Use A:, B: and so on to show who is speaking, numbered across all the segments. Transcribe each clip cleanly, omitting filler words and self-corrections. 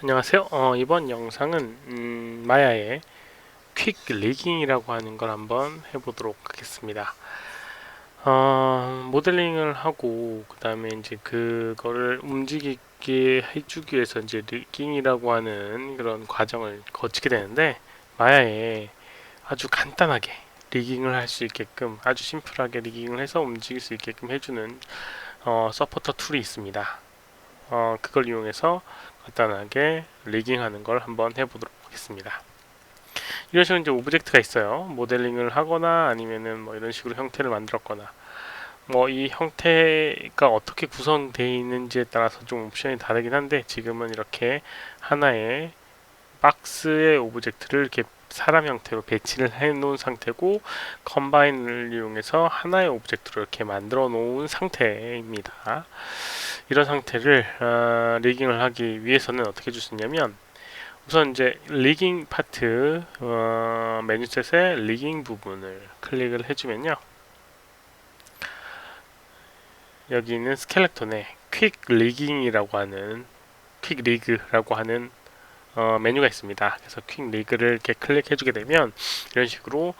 A: 안녕하세요. 이번 영상은 마야의 퀵 리깅이라고 하는 걸 한번 해보도록 하겠습니다. 모델링을 하고 그 다음에 이제 그거를 움직이게 해주기 위해서 이제 리깅이라고 하는 그런 과정을 거치게 되는데, 마야에 아주 간단하게 리깅을 할 수 있게끔, 아주 심플하게 리깅을 해서 움직일 수 있게끔 해주는 서포터 툴이 있습니다. 그걸 이용해서 간단하게 리깅하는 걸 한번 해보도록 하겠습니다. 이런 식으로 이제 오브젝트가 있어요. 모델링을 하거나 아니면은 뭐 이런 식으로 형태를 만들었거나, 뭐 이 형태가 어떻게 구성되어 있는지에 따라서 좀 옵션이 다르긴 한데, 지금은 이렇게 하나의 박스의 오브젝트를 이렇게 사람 형태로 배치를 해 놓은 상태고, 컴바인을 이용해서 하나의 오브젝트로 이렇게 만들어 놓은 상태입니다. 이런 상태를 리깅을 하기 위해서는 어떻게 줄 수 있냐면, 우선 이제 리깅 파트 메뉴셋의 리깅 부분을 클릭을 해주면요, 여기 있는 스켈레톤에 퀵 리깅이라고 하는, 퀵 리그라고 하는 메뉴가 있습니다. 그래서 퀵 리그를 이렇게 클릭해주게 되면 이런 식으로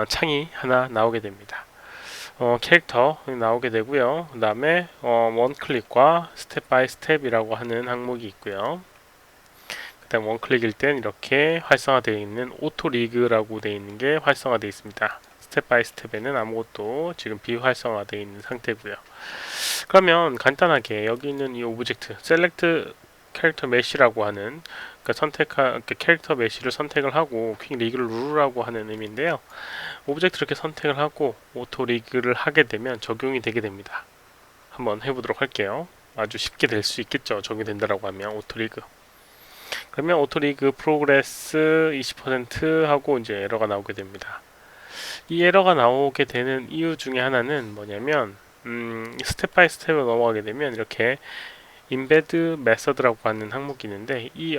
A: 창이 하나 나오게 됩니다. 캐릭터 나오게 되고요. 그 다음에 원클릭과 스텝 바이 스텝이라고 하는 항목이 있고요. 그 다음 원클릭일 땐 이렇게 활성화되어 있는 오토 리그라고 되어 있는 게 활성화되어 있습니다. 스텝 바이 스텝에는 아무것도 지금 비활성화되어 있는 상태고요. 그러면 간단하게 여기 있는 이 오브젝트 셀렉트 캐릭터 메시라고 하는, 그러니까 캐릭터 메시를 선택을 하고 퀵 리그를 누르라고 하는 의미인데요. 오브젝트 이렇게 선택을 하고 오토 리그를 하게 되면 적용이 되게 됩니다. 한번 해보도록 할게요. 아주 쉽게 될 수 있겠죠. 적용이 된다라고 하면 오토 리그. 그러면 오토 리그 프로그레스 20% 하고 이제 에러가 나오게 됩니다. 이 에러가 나오게 되는 이유 중에 하나는 뭐냐면, 스텝 바이 스텝으로 넘어가게 되면 이렇게 인베드 메서드라고 하는 항목이 있는데, 이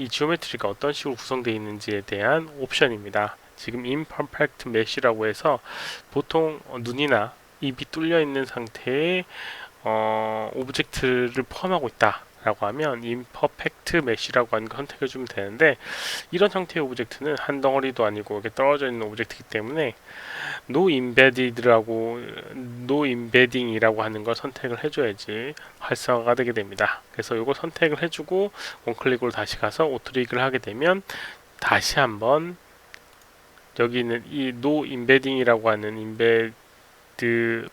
A: 지오메트리가 어떤 식으로 구성되어 있는지에 대한 옵션입니다. 지금 imperfect mesh라고 해서 보통 눈이나 입이 뚫려 있는 상태의 오브젝트를 포함하고 있다 라고 하면 imperfect mesh라고 하는 거 선택해주면 되는데, 이런 형태의 오브젝트는 한 덩어리도 아니고 이렇게 떨어져 있는 오브젝트이기 때문에 no embedding이라고 하는 걸 선택을 해줘야지 활성화가 되게 됩니다. 그래서 이걸 선택을 해주고 원클릭으로 다시 가서 오토리그를 하게 되면, 다시 한번 여기 있는 이 no embedding이라고 하는 embed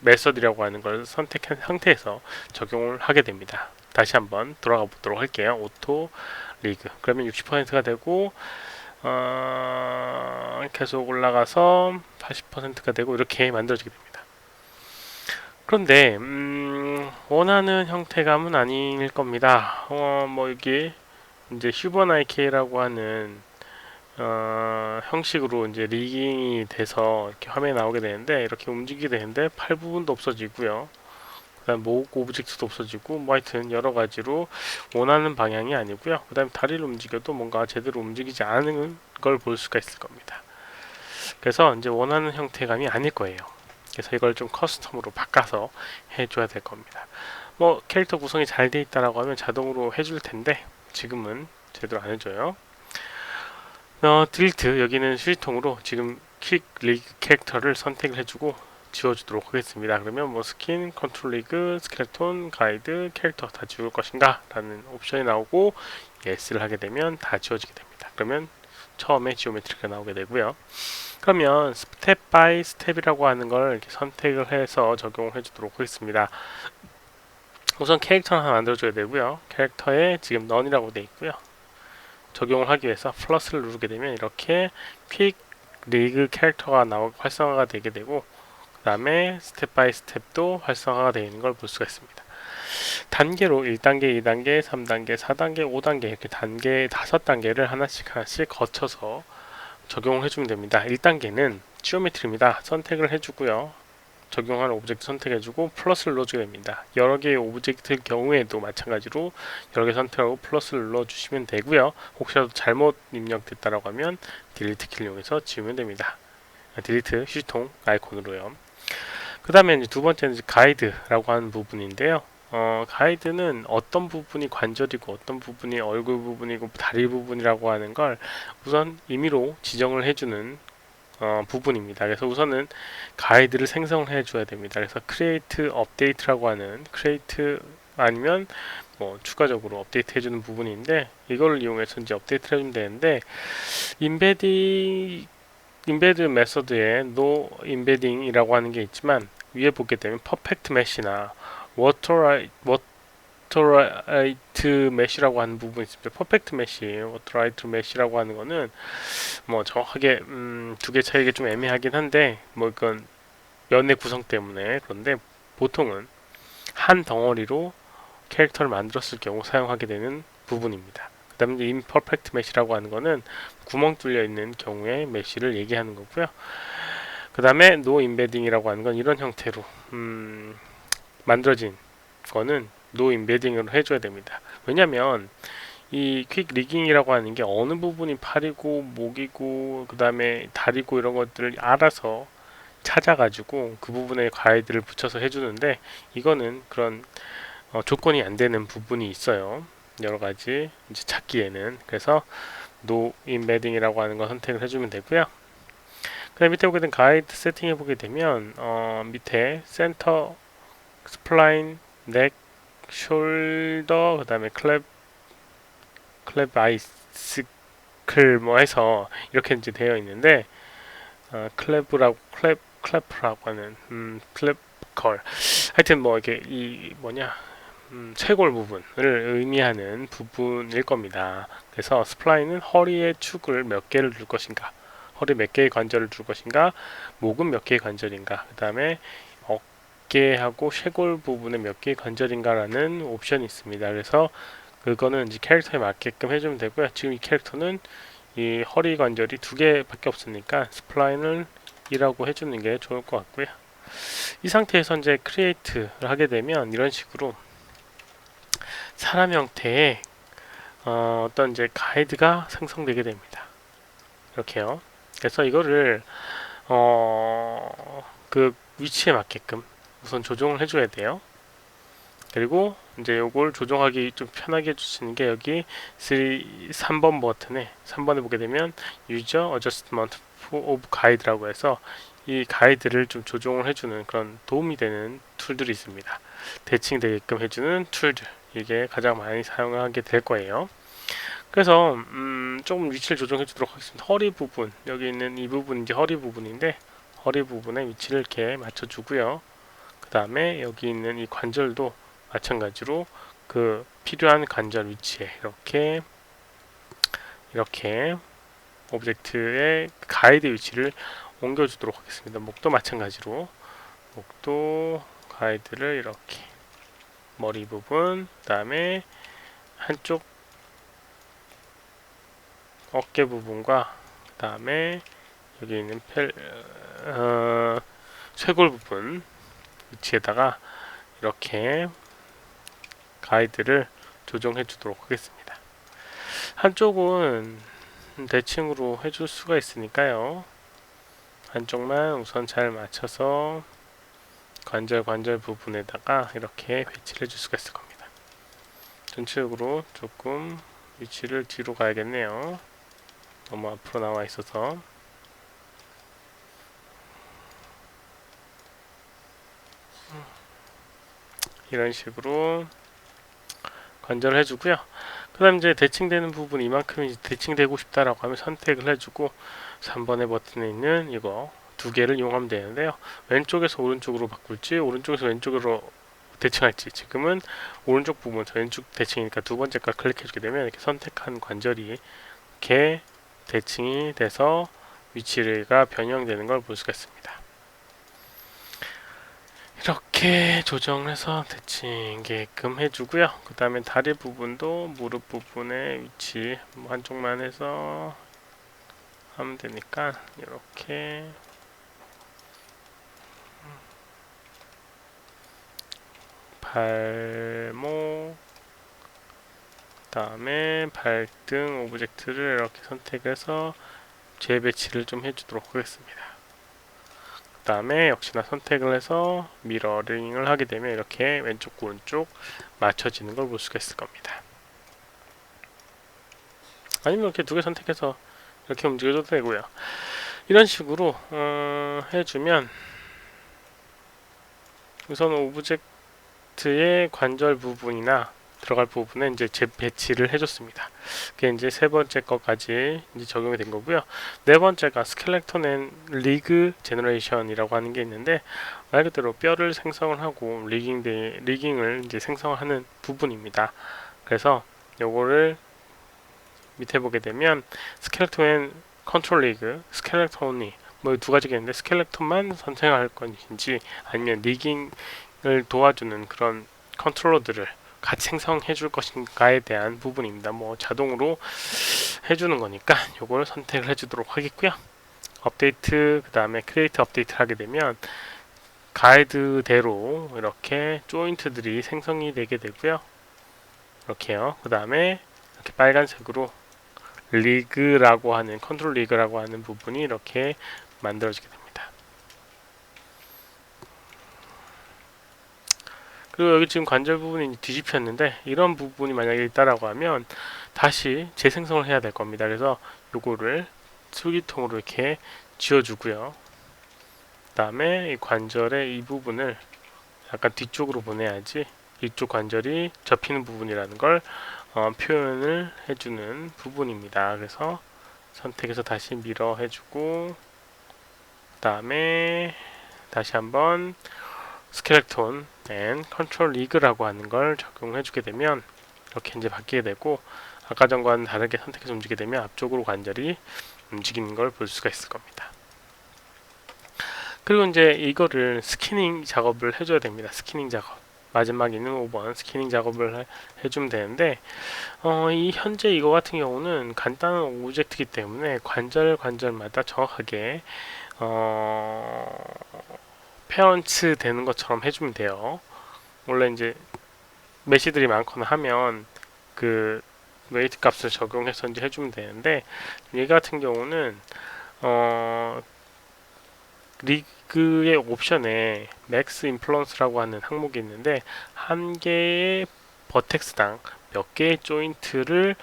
A: 메서드라고 하는 걸 선택한 상태에서 적용을 하게 됩니다. 다시 한번 돌아가 보도록 할게요. 오토 리그. 그러면 60%가 되고, 계속 올라가서 80%가 되고 이렇게 만들어지게 됩니다. 그런데 원하는 형태감은 아닐 겁니다. 뭐 여기 이제 휴버나이케라고 하는 형식으로 이제 리깅이 돼서 이렇게 화면에 나오게 되는데, 이렇게 움직이게 되는데 팔 부분도 없어지고요. 그다음 목 오브젝트도 없어지고, 뭐 하여튼 여러 가지로 원하는 방향이 아니고요. 그다음 다리를 움직여도 뭔가 제대로 움직이지 않은 걸 볼 수가 있을 겁니다. 그래서 이제 원하는 형태감이 아닐 거예요. 그래서 이걸 좀 커스텀으로 바꿔서 해줘야 될 겁니다. 뭐 캐릭터 구성이 잘 돼 있다라고 하면 자동으로 해줄 텐데, 지금은 제대로 안 해줘요. 딜리트, 여기는 수지통으로 지금 퀵 리그 캐릭터를 선택을 해주고 지워주도록 하겠습니다. 그러면 뭐 스킨, 컨트롤 리그, 스켈레톤, 가이드, 캐릭터 다 지울 것인가? 라는 옵션이 나오고 예스를 하게 되면 다 지워지게 됩니다. 그러면 처음에 지오메트리가 나오게 되고요. 그러면 스텝 바이 스텝이라고 하는 걸 이렇게 선택을 해서 적용을 해주도록 하겠습니다. 우선 캐릭터를 하나 만들어줘야 되고요. 캐릭터에 지금 넌이라고 되어 있고요. 적용을 하기 위해서 플러스를 누르게 되면 이렇게 퀵 리그 캐릭터가 활성화가 되게 되고, 그 다음에 스텝 바이 스텝도 활성화가 되어 있는 걸 볼 수가 있습니다. 단계로 1단계, 2단계, 3단계, 4단계, 5단계 이렇게 단계 5단계를 하나씩 거쳐서 적용을 해주면 됩니다. 1단계는 지오메트리입니다. 선택을 해주고요. 적용하는 오브젝트 선택해주고 플러스를 눌러주게 됩니다. 여러 개의 오브젝트의 경우에도 마찬가지로 여러 개 선택하고 플러스를 눌러주시면 되고요. 혹시라도 잘못 입력됐다라고 하면 딜리트 키를 이용해서 지우면 됩니다. 딜리트 휴지통 아이콘으로요. 그 다음에 두 번째는 가이드라고 하는 부분인데요. 가이드는 어떤 부분이 관절이고 어떤 부분이 얼굴 부분이고 다리 부분이라고 하는 걸 우선 임의로 지정을 해주는 부분입니다. 그래서 우선은 가이드를 생성을 해줘야 됩니다. 그래서 create update라고 하는 create 아니면 뭐 추가적으로 업데이트 해주는 부분인데 이걸 이용해서 이제 업데이트를 해주면 되는데 인베드 메서드에 no embedding이라고 하는 게 있지만 위에 보게 되면 perfect mesh나 워터라이트 메쉬라고 하는 부분이 있습니다. 퍼펙트 메쉬, 워터라이트 메쉬라고 하는 거는 뭐 정확하게 두 개 차이가 좀 애매하긴 한데 뭐 이건 면의 구성 때문에 그런데 보통은 한 덩어리로 캐릭터를 만들었을 경우 사용하게 되는 부분입니다. 그 다음에 이제 imperfect mesh라고 하는 거는 구멍 뚫려 있는 경우에 메쉬를 얘기하는 거고요. 그 다음에 no embedding이라고 하는 건 이런 형태로 만들어진 거는 no embedding으로 해줘야 됩니다. 왜냐면 이 퀵 리깅이라고 하는 게 어느 부분이 팔이고 목이고 그 다음에 다리고 이런 것들을 알아서 찾아가지고 그 부분에 가이드를 붙여서 해주는데 이거는 그런 조건이 안 되는 부분이 있어요. 여러 가지 이제 찾기에는 그래서 no embedding이라고 하는 거 선택을 해주면 되고요. 그 다음 밑에 보게 된 가이드 세팅해 보게 되면 밑에 센터 스플라인 넥 숄더 그 다음에 클랩 아이스클 뭐 해서 이렇게 이제 되어 있는데 클래프라고 하는 클랩컬 하여튼 뭐 이게 이 뭐냐 쇄골 부분을 의미하는 부분일 겁니다. 그래서 스플라인은 허리에 축을 몇 개를 둘 것인가, 허리 몇 개의 관절을 둘 것인가, 목은 몇 개의 관절인가, 그 다음에 어깨하고 쇄골 부분에 몇 개의 관절인가라는 옵션이 있습니다. 그래서 그거는 이제 캐릭터에 맞게끔 해주면 되고요. 지금 이 캐릭터는 이 허리 관절이 두 개밖에 없으니까 스플라인을 2라고 해주는 게 좋을 것 같고요. 이 상태에서 이제 크리에이트를 하게 되면 이런 식으로 사람 형태의 어떤 이제 가이드가 생성되게 됩니다. 이렇게요. 그래서 이거를 그 위치에 맞게끔 우선 조정을 해줘야 돼요. 그리고 이제 요걸 조정하기 좀 편하게 해주시는 게 여기 3번 버튼에 3번에 보게 되면 User Adjustment of Guide라고 해서 이 가이드를 좀 조정을 해주는 그런 도움이 되는 툴들이 있습니다. 대칭되게끔 해주는 툴들 이게 가장 많이 사용하게 될 거예요. 그래서 조금 위치를 조정해 주도록 하겠습니다. 허리 부분 여기 있는 이 부분 이제 허리 부분인데 허리 부분의 위치를 이렇게 맞춰 주고요. 그 다음에 여기 있는 이 관절도 마찬가지로 그 필요한 관절 위치에 이렇게 오브젝트의 가이드 위치를 옮겨주도록 하겠습니다. 목도 마찬가지로 목도 가이드를 이렇게 머리 부분 그 다음에 한쪽 어깨 부분과 그 다음에 여기 있는 쇄골 부분 위치에다가 이렇게 가이드를 조정해 주도록 하겠습니다. 한쪽은 대칭으로 해줄 수가 있으니까요. 한쪽만 우선 잘 맞춰서 관절 부분에다가 이렇게 배치를 해줄 수가 있을 겁니다. 전체적으로 조금 위치를 뒤로 가야겠네요. 너무 앞으로 나와 있어서 이런 식으로 관절을 해주고요. 그 다음 이제 대칭되는 부분 이만큼 이제 대칭되고 싶다라고 하면 선택을 해주고 3번의 버튼에 있는 이거 두 개를 이용하면 되는데요. 왼쪽에서 오른쪽으로 바꿀지 오른쪽에서 왼쪽으로 대칭할지 지금은 오른쪽 부분에서 왼쪽 대칭이니까 두 번째 걸 클릭해주게 되면 이렇게 선택한 관절이 이렇게 대칭이 돼서 위치가 변형되는 걸 볼 수가 있습니다. 이렇게 조정해서 대칭게끔 해주고요. 그 다음에 다리 부분도 무릎 부분의 위치 한쪽만 해서 하면 되니까 이렇게 발목 그 다음에 발등 오브젝트를 이렇게 선택해서 재배치를 좀 해주도록 하겠습니다. 그 그 다음에 역시나 선택을 해서 미러링을 하게 되면 이렇게 왼쪽과 오른쪽 맞춰지는 걸 볼 수가 있을 겁니다. 아니면 이렇게 두 개 선택해서 이렇게 움직여도 되고요. 이런 식으로 해주면 우선 오브젝트의 관절 부분이나 들어갈 부분에 이제 배치를 해줬습니다. 그게 이제 세 번째 거까지 이제 적용이 된 거고요. 네 번째가 스켈레톤 앤 리그 제너레이션이라고 하는 게 있는데 말 그대로 뼈를 생성을 하고 리깅을 이제 생성하는 부분입니다. 그래서 요거를 밑에 보게 되면 스켈레톤 앤 컨트롤 리그, 스켈레톤이 뭐 두 가지가 있는데 스켈레톤만 선택할 것인지 아니면 리깅을 도와주는 그런 컨트롤러들을 같이 생성해 줄 것인가에 대한 부분입니다. 뭐 자동으로 해주는 거니까 요걸 선택을 해주도록 하겠고요. 업데이트 그 다음에 크리에이트 업데이트를 하게 되면 가이드대로 이렇게 조인트들이 생성이 되게 되고요. 이렇게요. 그 다음에 이렇게 빨간색으로 리그라고 하는 컨트롤 리그라고 하는 부분이 이렇게 만들어지게 됩니다. 그리고 여기 지금 관절 부분이 뒤집혔는데 이런 부분이 만약에 있다라고 하면 다시 재생성을 해야 될 겁니다. 그래서 요거를 수기통으로 이렇게 지워주고요. 그 다음에 이 관절의 이 부분을 약간 뒤쪽으로 보내야지 이쪽 관절이 접히는 부분이라는 걸 표현을 해주는 부분입니다. 그래서 선택해서 다시 밀어 해주고 그 다음에 다시 한번 스켈레톤 앤 컨트롤 리그라고 하는 걸 적용해 주게 되면 이렇게 이제 바뀌게 되고 아까 전과는 다르게 선택해서 움직이게 되면 앞쪽으로 관절이 움직이는 걸 볼 수가 있을 겁니다. 그리고 이제 이거를 스키닝 작업을 해줘야 됩니다. 스키닝 작업. 마지막 있는 5번 스키닝 작업을 해주면 되는데 이 현재 이거 같은 경우는 간단한 오브젝트이기 때문에 관절마다 정확하게 페어런츠 되는 것처럼 해주면 돼요. 원래 이제 메시들이 많거나 하면 그 웨이트 값을 적용해서 이제 해주면 되는데 얘 같은 경우는 리그의 옵션에 맥스 인플루언스라고 하는 항목이 있는데 한 개의 버텍스당 몇 개의 조인트를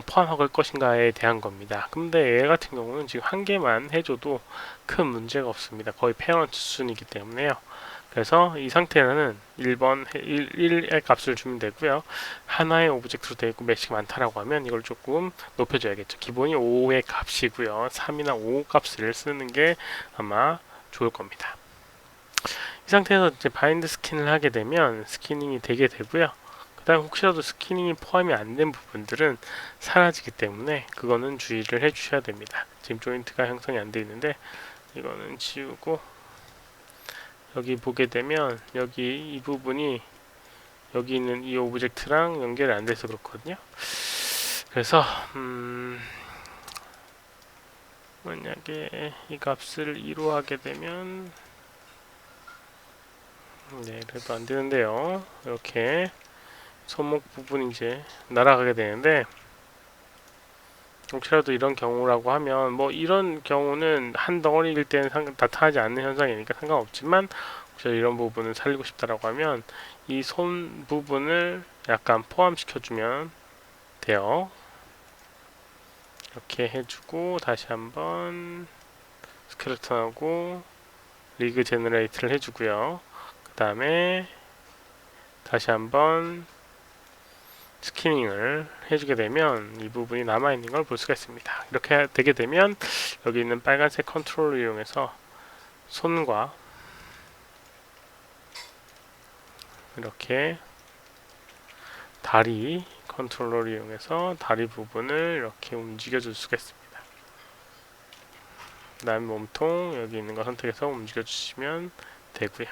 A: 포함할 것인가에 대한 겁니다. 근데 얘 같은 경우는 지금 한 개만 해줘도 큰 문제가 없습니다. 거의 페어런트 수준이기 때문에요. 그래서 이 상태는 1번 1의 값을 주면 되고요. 하나의 오브젝트로 되어 있고 몇씩 많다라고 하면 이걸 조금 높여줘야겠죠. 기본이 5의 값이고요. 3이나 5 값을 쓰는 게 아마 좋을 겁니다. 이 상태에서 이제 바인드 스킨을 하게 되면 스키닝이 되게 되고요. 그 다음 혹시라도 스키닝이 포함이 안 된 부분들은 사라지기 때문에 그거는 주의를 해 주셔야 됩니다. 지금 조인트가 형성이 안 되어 있는데 이거는 지우고 여기 보게 되면 여기 이 부분이 여기 있는 이 오브젝트랑 연결이 안 돼서 그렇거든요. 그래서 만약에 이 값을 2로 하게 되면 네, 그래도 안 되는데요. 이렇게 손목 부분이 이제 날아가게 되는데 혹시라도 이런 경우라고 하면 뭐 이런 경우는 한 덩어리일 때는 나타나지 않는 현상이니까 상관없지만 혹시 이런 부분을 살리고 싶다라고 하면 이 손 부분을 약간 포함시켜주면 돼요. 이렇게 해주고 다시 한번 스켈레톤하고 리그 제너레이트를 해주고요. 그 다음에 다시 한번 스키닝을 해주게 되면 이 부분이 남아있는 걸 볼 수가 있습니다. 이렇게 되게 되면 여기 있는 빨간색 컨트롤을 이용해서 손과 이렇게 다리 컨트롤러를 이용해서 다리 부분을 이렇게 움직여 줄 수가 있습니다. 그 다음에 몸통 여기 있는 거 선택해서 움직여 주시면 되고요.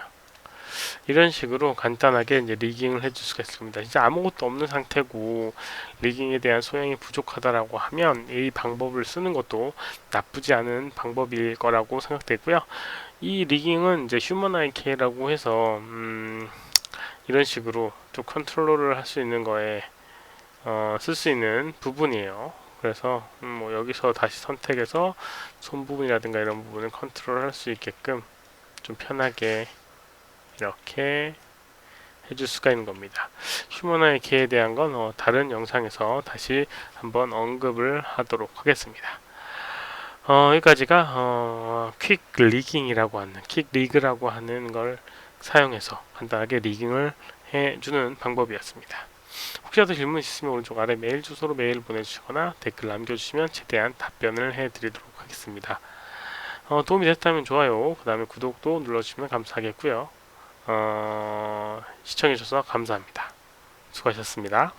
A: 이런 식으로 간단하게 이제 리깅을 해줄 수가 있습니다. 진짜 아무것도 없는 상태고 리깅에 대한 소양이 부족하다라고 하면 이 방법을 쓰는 것도 나쁘지 않은 방법일 거라고 생각되고요. 이 리깅은 이제 휴먼 IK라고 해서 이런 식으로 또 컨트롤러를 할 수 있는 거에 쓸 수 있는 부분이에요. 그래서 뭐 여기서 다시 선택해서 손 부분이라든가 이런 부분을 컨트롤 할 수 있게끔 좀 편하게 이렇게 해줄 수가 있는 겁니다. 휴머나의 개에 대한 건 다른 영상에서 다시 한번 언급을 하도록 하겠습니다. 여기까지가 퀵 리깅이라고 하는 퀵 리그라고 하는 걸 사용해서 간단하게 리깅을 해주는 방법이었습니다. 혹시라도 질문 있으시면 오른쪽 아래 메일 주소로 메일 보내주시거나 댓글 남겨주시면 최대한 답변을 해드리도록 하겠습니다. 도움이 됐다면 좋아요, 그 다음에 구독도 눌러주시면 감사하겠고요. 시청해주셔서 감사합니다. 수고하셨습니다.